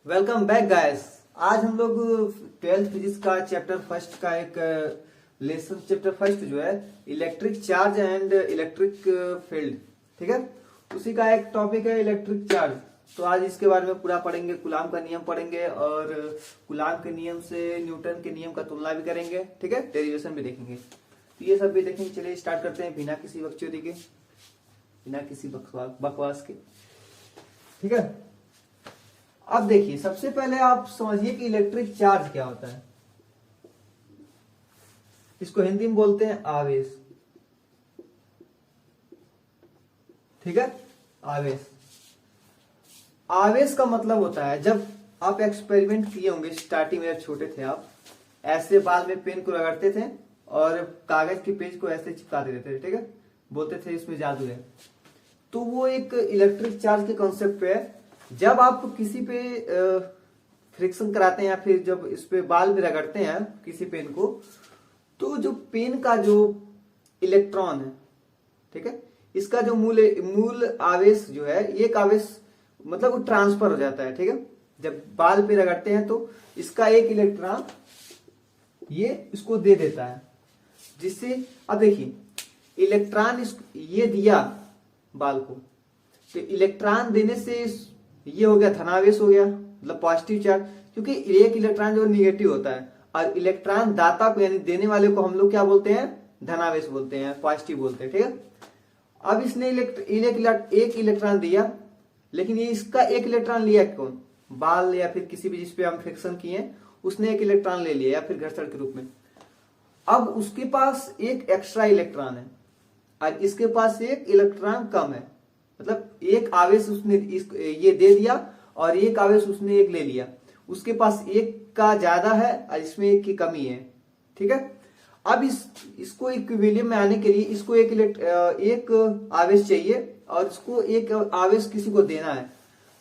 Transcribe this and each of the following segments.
Welcome back guys. आज हम लोग 12th फिजिक्स का चैप्टर फर्स्ट का एक लेसन चैप्टर फर्स्ट जो है electric charge and electric field, ठीक है, उसी का एक टॉपिक है इलेक्ट्रिक चार्ज। तो आज इसके बारे में पूरा पढ़ेंगे, कूलाम का नियम पढ़ेंगे और कूलाम के नियम से न्यूटन के नियम का तुलना भी करेंगे, ठीक है, डेरिवेशन भी देखेंगे। तो ये सब भी देखेंगे। चलिए स्टार्ट करते हैं बिना किसी बकचोदी के, बिना किसी बकवास के, ठीक है। अब देखिए, सबसे पहले आप समझिए कि इलेक्ट्रिक चार्ज क्या होता है। इसको हिंदी में बोलते हैं आवेश, ठीक है। आवेश आवेश का मतलब होता है, जब आप एक्सपेरिमेंट किए होंगे स्टार्टिंग में, जब छोटे थे आप ऐसे बाल में पेन को रगड़ते थे और कागज के पेज को ऐसे चिपका देते थे, ठीक है, बोलते थे इसमें जादू है। तो वो एक इलेक्ट्रिक चार्ज के कॉन्सेप्ट पे है। जब आप किसी पे फ्रिक्शन कराते हैं या फिर जब इस पे बाल में रगड़ते हैं किसी पेन को, तो जो पेन का जो इलेक्ट्रॉन है, ठीक है, इसका जो मूल आवेश जो है, एक आवेश मतलब वो ट्रांसफर हो जाता है, ठीक है। जब बाल पे रगड़ते हैं तो इसका एक इलेक्ट्रॉन ये इसको दे देता है, जिससे अब देखिए इलेक्ट्रॉन ये दिया बाल को, तो इलेक्ट्रॉन देने से ये हो गया धनावेश, हो गया मतलब पॉजिटिव चार्ज, क्योंकि एक इलेक्ट्रॉन जो निगेटिव होता है और इलेक्ट्रॉन दाता को यानी देने वाले को हम लोग क्या बोलते हैं, धनावेश बोलते हैं, पॉजिटिव बोलते हैं, ठीक है। अब इसने एक इलेक्ट्रॉन दिया, लेकिन ये इसका एक इलेक्ट्रॉन लिया कौन, बाल या फिर किसी भी जिसपे हम फ्रिक्शन किए उसने एक इलेक्ट्रॉन ले लिया या फिर घर्षण के रूप में। अब उसके पास एक एक्स्ट्रा इलेक्ट्रॉन है और इसके पास एक इलेक्ट्रॉन कम है, मतलब एक आवेश उसने ये दे दिया और एक आवेश उसने एक ले लिया। उसके पास एक का ज्यादा है और इसमें एक की कमी है, ठीक है। अब इसको इक्विलिब्रियम में आने के लिए इसको एक आवेश चाहिए और इसको एक आवेश किसी को देना है।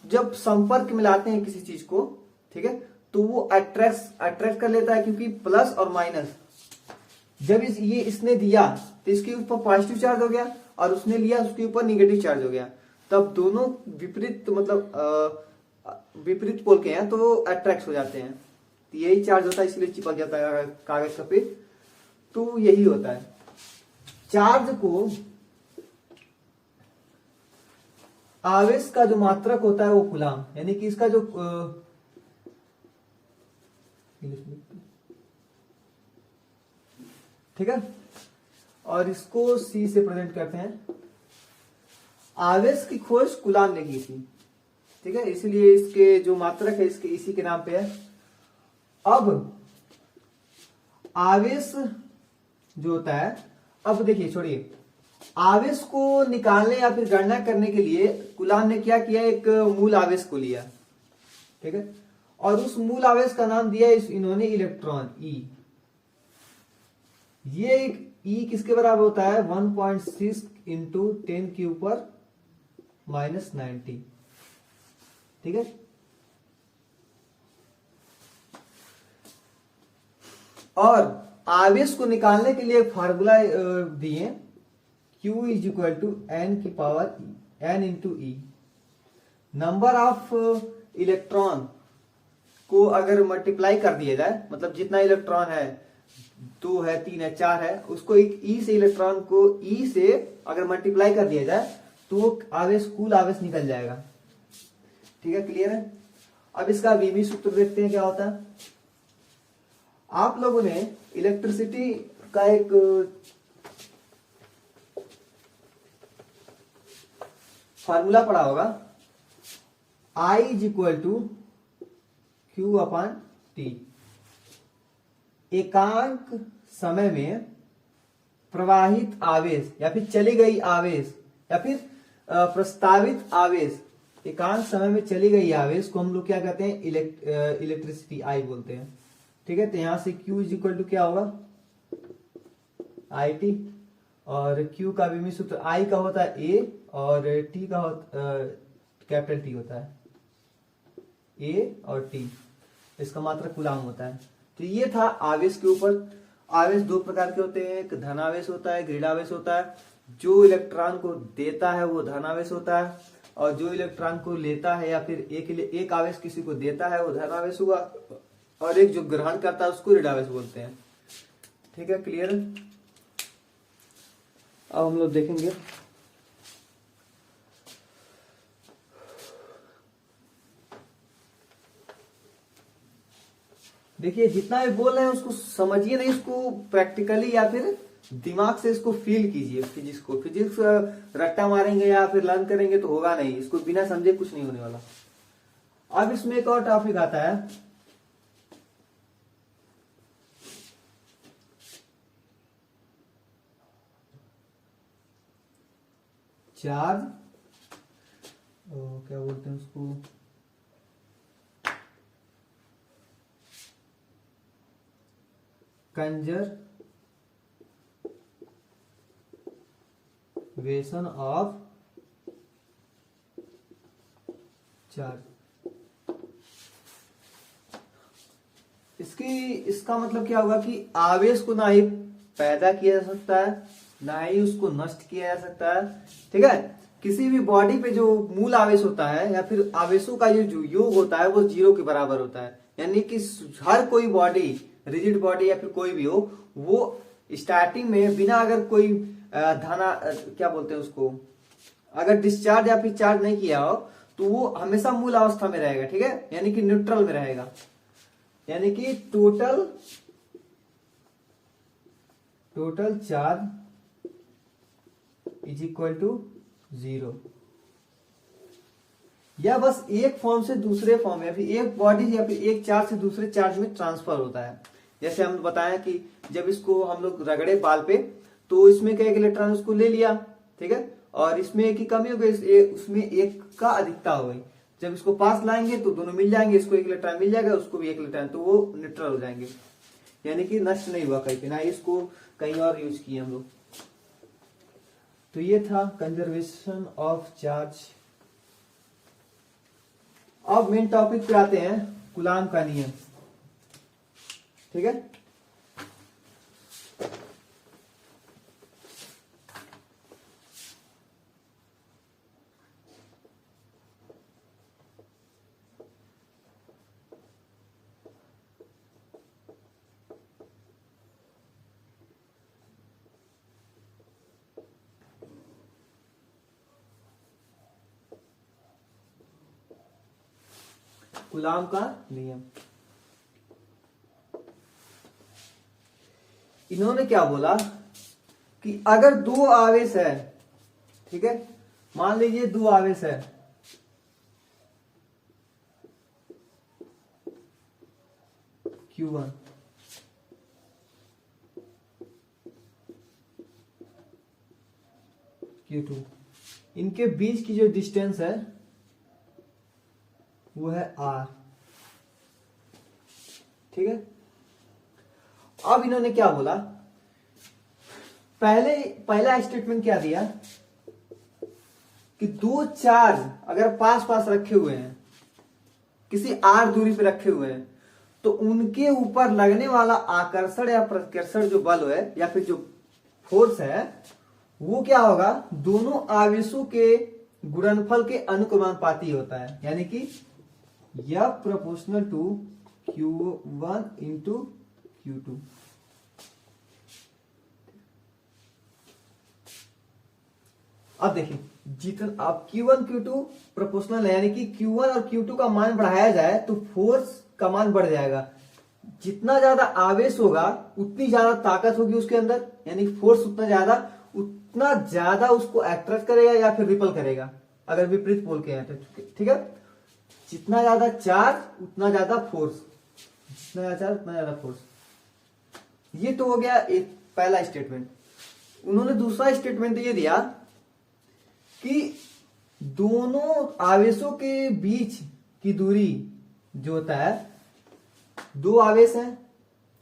जब संपर्क में लाते हैं किसी चीज को, ठीक है, तो वो अट्रैक्ट कर लेता है, क्योंकि प्लस और माइनस, जब इसने दिया तो इसके ऊपर पॉजिटिव चार्ज हो गया और उसने लिया उसके ऊपर निगेटिव चार्ज हो गया। तब दोनों विपरीत मतलब विपरीत पोल के हैं तो अट्रैक्ट हो जाते हैं, तो यही चार्ज होता है, इसलिए चिपक जाता है कागज का पेज। तो यही होता है चार्ज को, आवेश का जो मात्रक होता है वो कूलाम, यानी कि इसका जो ठीक है, और इसको सी से प्रेजेंट करते हैं। आवेश की खोज कूलाम ने की थी, ठीक है, इसलिए इसके जो मात्रक है इसके इसी के नाम पे है। अब आवेश जो होता है, अब देखिए छोड़िए, आवेश को निकालने या फिर गणना करने के लिए कूलाम ने क्या किया, एक मूल आवेश को लिया, ठीक है, और उस मूल आवेश का नाम दिया इन्होंने इलेक्ट्रॉन ई। ये एक ई किसके बराबर होता है, 1.6 इंटू 10 के ऊपर -90, ठीक है। और आवेश को निकालने के लिए एक फार्मूला दिए, Q is equal to n की power n into e. Number of electron को अगर मल्टीप्लाई कर दिया जाए, मतलब जितना इलेक्ट्रॉन है, 2 है, 3 है, 4 है, उसको एक ई से इलेक्ट्रॉन को ई से अगर मल्टीप्लाई कर दिया जाए तो आवेश कुल आवेश निकल जाएगा, ठीक है, क्लियर है। अब इसका वीवी सूत्र देखते हैं क्या होता है। आप लोगों ने इलेक्ट्रिसिटी का एक फार्मूला पढ़ा होगा, I is equal to Q upon t. एकांक समय में प्रवाहित आवेश या फिर चली गई आवेश या फिर प्रस्तावित आवेश, एकांक समय में चली गई आवेश को हम लोग क्या कहते हैं, इलेक्ट्रिसिटी आई बोलते हैं, ठीक है। तो यहां से Q इज इक्वल टू क्या होगा, आई टी, और Q का विमी सूत्र I का होता है A और T का कैपिटल T होता है, A और T, इसका मात्रक कूलाम होता है। तो ये था आवेश के ऊपर। आवेश दो प्रकार के होते हैं, एक धनावेश होता है, ऋणावेश होता है। जो इलेक्ट्रॉन को देता है वो धनावेश होता है और जो इलेक्ट्रॉन को लेता है या फिर एक आवेश किसी को देता है वो धन आवेश हुआ, और एक जो ग्रहण करता है उसको ऋण आवेश बोलते हैं। ठीक है, क्लियर है। अब हम लोग देखेंगे देखिए जितना भी बोल रहे हैं उसको समझिए नहीं, उसको प्रैक्टिकली या फिर दिमाग से इसको फील कीजिए। फिजिक्स रट्टा मारेंगे या फिर लर्न करेंगे तो होगा नहीं, इसको बिना समझे कुछ नहीं होने वाला। अब इसमें एक और टॉपिक आता है, चार्ज, क्या बोलते हैं उसको, कंजर्वेशन ऑफ चार्ज। इसका मतलब क्या होगा कि आवेश को ना ही पैदा किया जा सकता है ना ही उसको नष्ट किया जा सकता है। ठीक है, किसी भी बॉडी पे जो मूल आवेश होता है या फिर आवेशों का जो योग होता है वो 0 के बराबर होता है। यानी कि हर कोई बॉडी, रिजिड बॉडी या फिर कोई भी हो, वो स्टार्टिंग में बिना अगर कोई क्या बोलते हैं उसको, अगर डिस्चार्ज या फिर चार्ज नहीं किया हो तो वो हमेशा मूल अवस्था में रहेगा। ठीक है, यानी कि न्यूट्रल में रहेगा, यानी कि total charge is equal to 0। या बस एक फॉर्म से दूसरे फॉर्म में, या फिर एक बॉडी या फिर एक चार्ज से दूसरे चार्ज में ट्रांसफर होता है। जैसे हम बताएं कि जब इसको हम लोग रगड़े बाल पे तो इसमें क्या एक इलेक्ट्रॉन उसको ले लिया, ठीक है, और इसमें एक की कमी हो गई, उसमें एक का अधिकता हो गई। जब इसको पास लाएंगे तो दोनों मिल जाएंगे, इसको एक इलेक्ट्रॉन मिल जाएगा, उसको भी एक इलेक्ट्रॉन, तो वो न्यूट्रल हो जाएंगे, यानी कि नष्ट नहीं हुआ कहीं पे, ना इसको कहीं और यूज किए हम लोग। तो ये था कंजर्वेशन ऑफ चार्ज। अब मेन टॉपिक पे आते हैं, कूलाम का नियम। ठीक है, कूलाम का नियम। इन्होंने क्या बोला कि अगर दो आवेश है, ठीक है, मान लीजिए दो आवेश है, Q1 Q2, इनके बीच की जो डिस्टेंस है वो है R। ठीक है, अब इन्होंने क्या बोला, पहला स्टेटमेंट क्या दिया कि दो चार्ज अगर पास पास रखे हुए हैं, किसी R दूरी पे रखे हुए हैं, तो उनके ऊपर लगने वाला आकर्षण या प्रतिकर्षण जो बल है या फिर जो फोर्स है वो क्या होगा, दोनों आवेशों के गुणनफल के अनुक्रमानुपाती होता है। यानी कि F proportional to Q1 into Q2। अब देखिए, जितना आप Q1 Q2 प्रोपोर्शनल है, यानी कि Q1 और Q2 का मान बढ़ाया जाए तो फोर्स का मान बढ़ जाएगा। जितना ज्यादा आवेश होगा उतनी ज्यादा ताकत होगी उसके अंदर, यानी फोर्स उतना ज्यादा उसको अट्रैक्ट करेगा या फिर रिपल करेगा, अगर विपरीत पोल के हैं तो। ठीक है, जितना ज्यादा चार्ज उतना ज्यादा फोर्स, जितना ज्यादा चार्ज उतना ज्यादा फोर्स। ये तो हो गया एक पहला स्टेटमेंट। उन्होंने दूसरा स्टेटमेंट ये दिया कि दोनों आवेशों के बीच की दूरी जो होता है, दो आवेश हैं,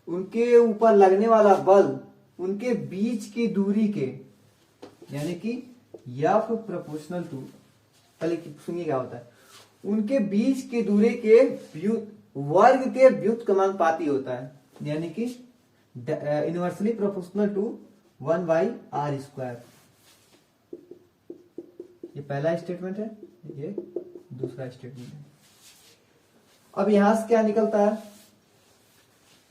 उनके ऊपर लगने वाला बल उनके बीच की दूरी के, यानी कि F प्रोपोर्शनल टू, पहले सुनिए क्या होता है, उनके बीच की दूरी के वर्ग के व्युत्क्रमानुपाती होता है, यानी कि इनवर्सली प्रोपोर्शनल टू 1/r²। ये पहला स्टेटमेंट है। ये दूसरा स्टेटमेंट है। अब यहां से क्या निकलता है,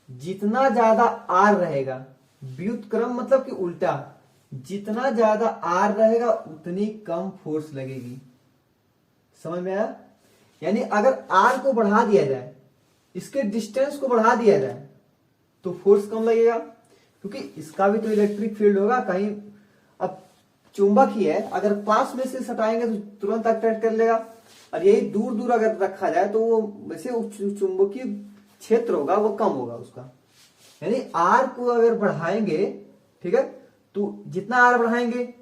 जितना ज्यादा आर रहेगा, व्युत्क्रम मतलब कि उल्टा, जितना ज्यादा आर रहेगा उतनी कम फोर्स लगेगी। समझ में आया? यानी अगर आर को बढ़ा दिया जाए, इसके डिस्टेंस को बढ़ा दिया जाए तो फोर्स कम लगेगा, क्योंकि इसका भी तो इलेक्ट्रिक फील्ड होगा कहीं। अब चुंबक ही है, अगर पास में से सटाएंगे तो तुरंत अट्रैक्ट कर लेगा, और यही दूर दूर अगर रखा जाए तो वो वैसे चुंबकीय क्षेत्र होगा वो कम होगा उसका। यानी आर को अगर बढ़ाएंगे, ठीक है, तो जितना आर बढ़ाएंगे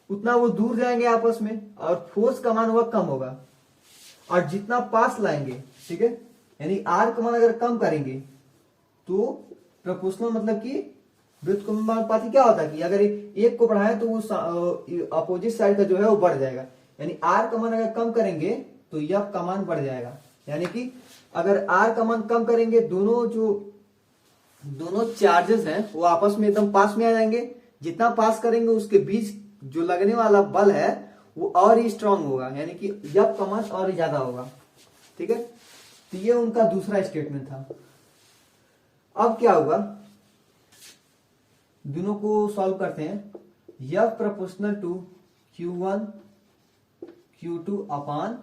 उतना वो दूर जाएंगे आपस में, और फोर्स का मान वह कम होगा। और जितना पास लाएंगे, ठीक है, यानी आर का मान अगर कम करेंगे तो प्रोपोर्शनल मतलब कि व्युत्क्रमानुपाती क्या होता है कि अगर एक को बढ़ाए तो वो अपोजिट साइड का जो है वो बढ़ जाएगा। यानी आर का मान अगर कम करेंगे तो एफ का मान बढ़ जाएगा। यानी कि अगर आर का मान कम करेंगे, दोनों चार्जेस हैं वो आपस में एकदम पास में आ जाएंगे। जितना पास करेंगे उसके बीच जो लगने वाला बल है वो और ही स्ट्रांग होगा, यानी कि एफ का मान और ही ज्यादा होगा। ठीक है, तो ये उनका दूसरा स्टेटमेंट था। अब क्या होगा, दोनों को सॉल्व करते हैं। F proportional to Q1 Q2 upon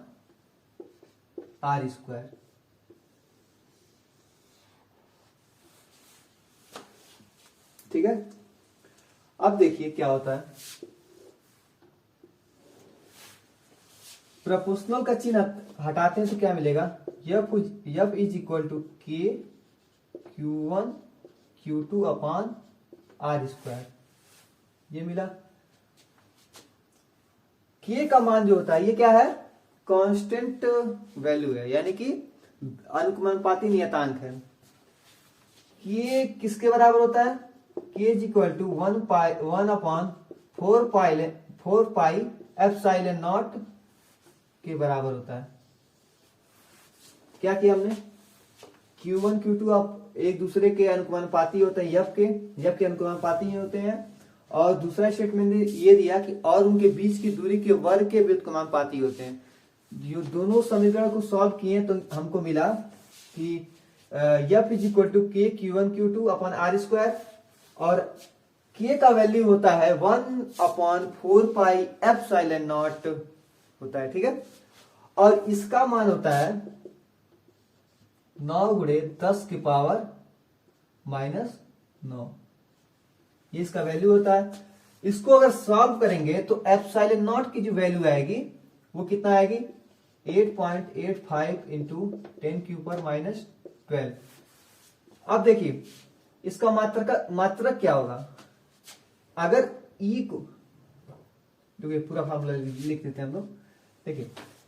r square. ठीक है, अब देखिए क्या होता है। प्रोपोर्शनल का चिन्ह हटाते हैं तो क्या मिलेगा, एफ इज इक्वल टू के Q1 Q2 upon r square, ये मिला। के का मान जो होता है ये क्या है, कांस्टेंट वैल्यू है, यानी कि अनुपाती नियतांक है। के किसके बराबर होता है, k is equal to 1 upon 4 pi epsilon naught के बराबर होता है। क्या किया हमने, Q1 Q2 आप एक दूसरे के अनुपाती होते हैं, एफ के अनुपाती होते हैं। और दूसरा स्टेटमेंट ये दिया कि और उनके बीच की दूरी के वर्ग के व्युत्क्रमानुपाती होते हैं। ये दोनों समीकरण को सॉल्व किए तो हमको मिला कि एफ इज इक्वल टू के Q1 Q2 upon are square, और के का वैल्यू होता है 1 अपॉन 4 पाई एप्सिलॉन नॉट होता है। ठीक है, और इसका मान होता है 9 गुणे 10 की पावर -9, ये इसका वैल्यू होता है। इसको अगर सॉल्व करेंगे तो एप्सिलॉन नॉट की जो वैल्यू आएगी वो कितना आएगी, 8.85 इंटू 10⁻⁻12। अब देखिए इसका मात्रक क्या होगा, अगर ई को देखिए पूरा फार्मूला लिख देते हैं हम लोग। देखिए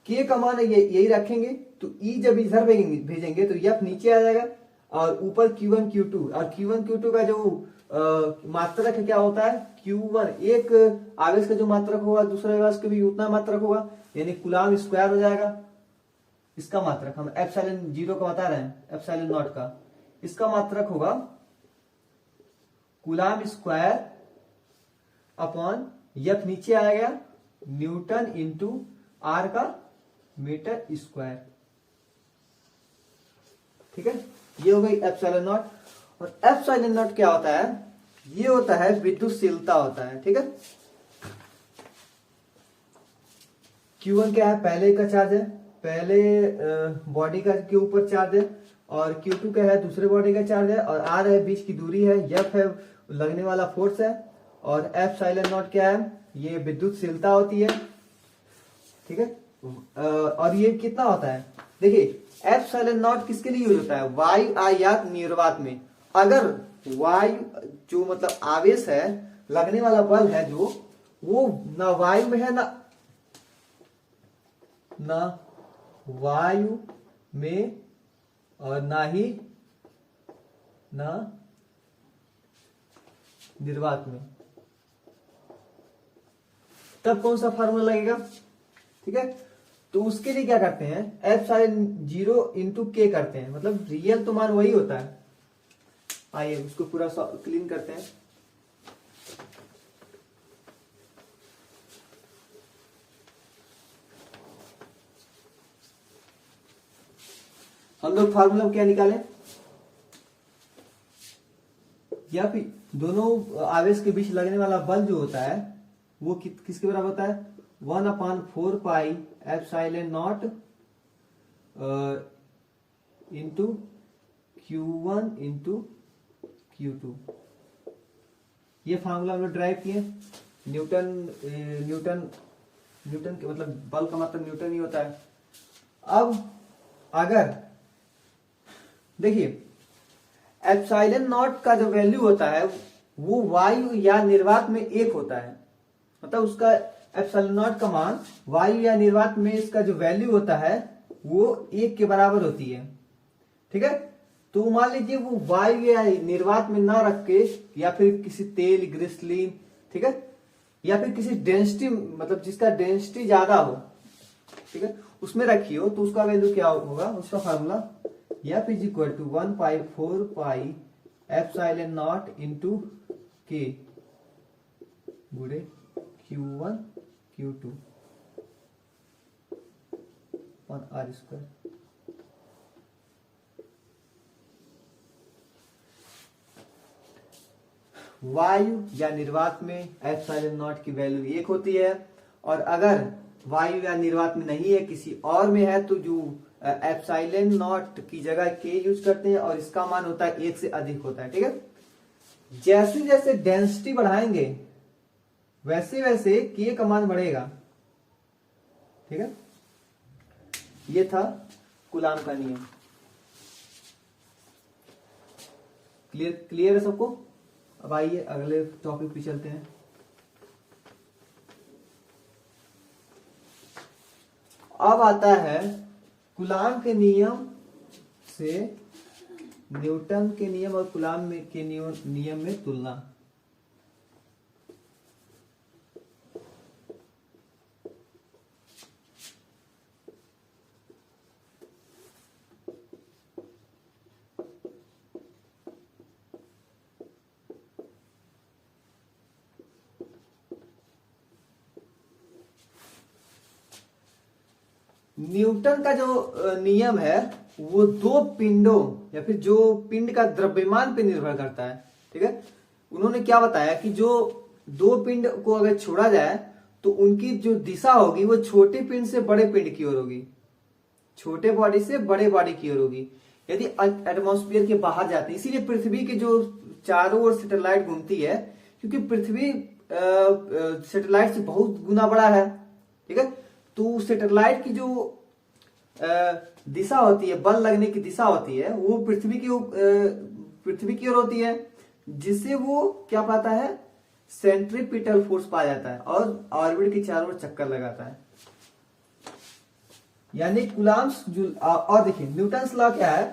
के का मान यही रखेंगे तो ई जब इधर भेजेंगे तो एफ नीचे आ जाएगा, और ऊपर Q1 Q2, और Q1 Q2 का जो मात्रक है क्या होता है, Q1 एक आवेश का जो मात्रक होगा दूसरे आवेश का भी उतना मात्रक होगा, यानी कूलाम स्क्वायर हो जाएगा। इसका मात्रक हम एप्सिलॉन 0 का बता रहे हैं, एप्सिलॉन नॉट का, इसका मात्रक होगा कूलाम स्क्वायर अपॉन एफ नीचे आएगा न्यूटन इंटू आर का मीटर स्क्वायर। ठीक है, ये हो गई एप्सिलॉन नॉट। और एप्सिलॉन नॉट क्या होता है, ये होता है विद्युतशीलता होता है। ठीक है, Q1 क्या है, पहले का चार्ज है, पहले बॉडी का के ऊपर चार्ज है, और Q2 क्या है, दूसरे बॉडी का चार्ज है, और R है बीच की दूरी है, F है लगने वाला फोर्स है, और एप्सिलॉन नॉट क्या है, ये विद्युतशीलता होती है। ठीक है, और ये कितना होता है, देखिए एप्सिलॉन नॉट किसके लिए यूज होता है, वायु आयात निर्वात में। अगर वायु जो मतलब आवेश है, लगने वाला बल है जो, वो ना वायु में है ना वायु में, और ना ही निर्वात में, तब कौन सा फार्मूला लगेगा। ठीक है, तो उसके लिए क्या करते हैं, एप्सिलॉन 0 इंटू के करते हैं, मतलब रियल तो मान वही होता है। आइए उसको पूरा क्लीन करते हैं। हम लोग फार्मूला क्या निकाले, या फिर दोनों आवेश के बीच लगने वाला बल जो होता है वो किसके बराबर होता है, 1/4 pi epsilon naught into Q1 into Q2। ये फार्मूला हम लोग ड्राइव किए। न्यूटन न्यूटन के मतलब बल का मतलब न्यूटन ही होता है। अब अगर देखिए एप्सिलॉन नॉट का जो वैल्यू होता है वो वायु या निर्वात में 1 होता है, मतलब उसका एप्सिलॉन नॉट का मान वायु या निर्वात में इसका जो वैल्यू होता है वो 1 के बराबर होती है। ठीक है, तो मान लीजिए वो वायु या निर्वात में ना रख के या फिर किसी तेल ग्लिसरीन, ठीक है, या फिर किसी डेंसिटी मतलब जिसका डेंसिटी ज्यादा हो, ठीक है, उसमें रखी हो तो उसका वैल्यू क्या होगा, उसका formula F is equal to 1/4 pi epsilon naught into के गुणे Q1 Q2 on R square. वायु या निर्वात में एप्सिलॉन नॉट की वैल्यू 1 होती है, और अगर वायु या निर्वात में नहीं है किसी और में है तो जो एप्सिलॉन नॉट की जगह के यूज करते हैं और इसका मान होता है 1 से अधिक होता है। ठीक है, जैसे जैसे डेंसिटी बढ़ाएंगे वैसे वैसे के का मान बढ़ेगा। ठीक है, ये था कूलाम का नियम। क्लियर है सबको? अब आइए अगले टॉपिक पे चलते हैं। अब आता है कूलाम के नियम से न्यूटन के नियम और कूलाम के नियम में तुलना। न्यूटन का जो नियम है वो दो पिंडों या फिर जो पिंड का द्रव्यमान पे निर्भर करता है। ठीक है, उन्होंने क्या बताया कि जो दो पिंड को अगर छोड़ा जाए तो उनकी जो दिशा होगी वो छोटे पिंड से बड़े पिंड की ओर होगी, छोटे बॉडी से बड़े बॉडी की ओर होगी यदि एटमॉस्फेयर के बाहर जाते हैं। इसीलिए पृथ्वी के जो चारों ओर सैटेलाइट घूमती है, क्योंकि पृथ्वी सैटेलाइट से बहुत गुना बड़ा है। ठीक है, तो सैटेलाइट की जो दिशा होती है, बल लगने की दिशा होती है, वो पृथ्वी की ओर होती है, जिससे वो क्या पाता है, सेंट्रीपिटल फोर्स पा जाता है और ऑर्बिट के चारों ओर चक्कर लगाता है। यानी कूलाम्स और देखिए न्यूटन्स लॉ क्या है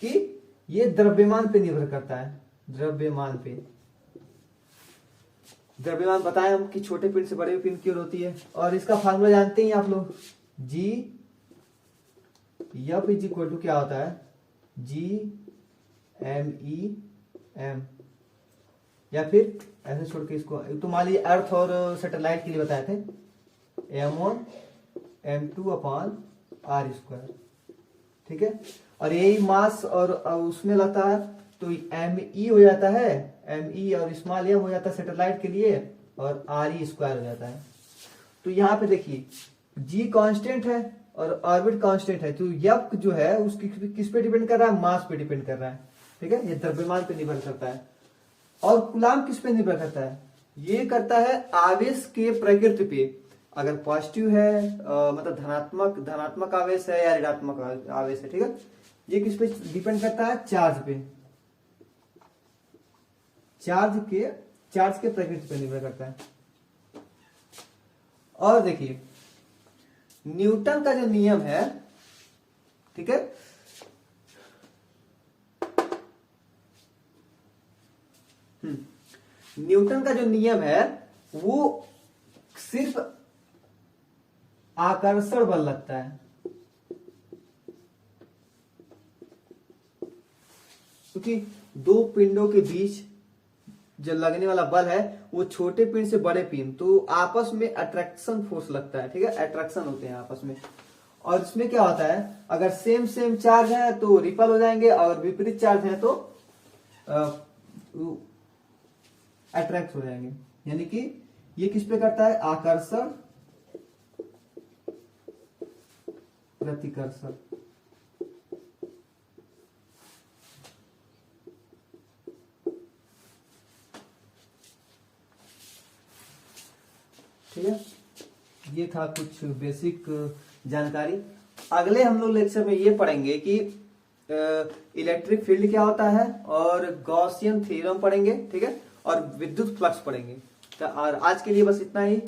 कि ये द्रव्यमान पे निर्भर करता है। द्रव्यमान बताएं हम कि छोटे पिंड से बड़े पिंड की ओर होती है, और इसका फार्मूला जानते हैं आप लोग, जी F इज इक्वल टू क्या होता है, G/m, या फिर ऐसे छोड़ के इसको तो मान लीजिए अर्थ और सैटेलाइट के लिए बताए थे m1m2/r²। ठीक है, और यही मास और उसमें लगता है तो me हो जाता है, me और स्मॉल m हो जाता है सैटेलाइट के लिए, और re² हो जाता है। तो यहाँ पे देखिए g कांस्टेंट है और ऑर्बिट कांस्टेंट है, तो F जो है उसकी किस पे डिपेंड कर रहा है, मास पे डिपेंड कर रहा है। ठीक है, ये द्रव्यमान पे निर्भर करता है। और कूलाम किस पे निर्भर करता है, ये करता है आवेश के प्रकृति पे। अगर पॉजिटिव है मतलब धनात्मक आवेश है या ऋणात्मक आवेश है। ठीक है, ये किस पे डिपेंड करता है, चार्ज पे, चार्ज के प्रकृति पे निर्भर करता है। और देखिए न्यूटन का जो नियम है, ठीक है, न्यूटन का जो नियम है वो सिर्फ आकर्षण बल लगता है, क्योंकि दो पिंडों के बीच जो लगने वाला बल है वो छोटे पिंड से बड़े पिंड, तो आपस में अट्रैक्शन फोर्स लगता है। ठीक है, अट्रैक्शन होते हैं आपस में। और इसमें क्या होता है, अगर सेम सेम चार्ज है तो रिपल हो जाएंगे, और विपरीत चार्ज है तो अट्रैक्ट हो जाएंगे। यानी कि ये किस पे करता है, आकर्षण प्रतिकर्षण। ठीक है, ये था कुछ बेसिक जानकारी। अगले हम लोग लेक्चर में ये पढ़ेंगे कि इलेक्ट्रिक फील्ड क्या होता है, और गॉसियन थ्योरम पढ़ेंगे, ठीक है, और विद्युत फ्लक्स पढ़ेंगे। तो और आज के लिए बस इतना ही।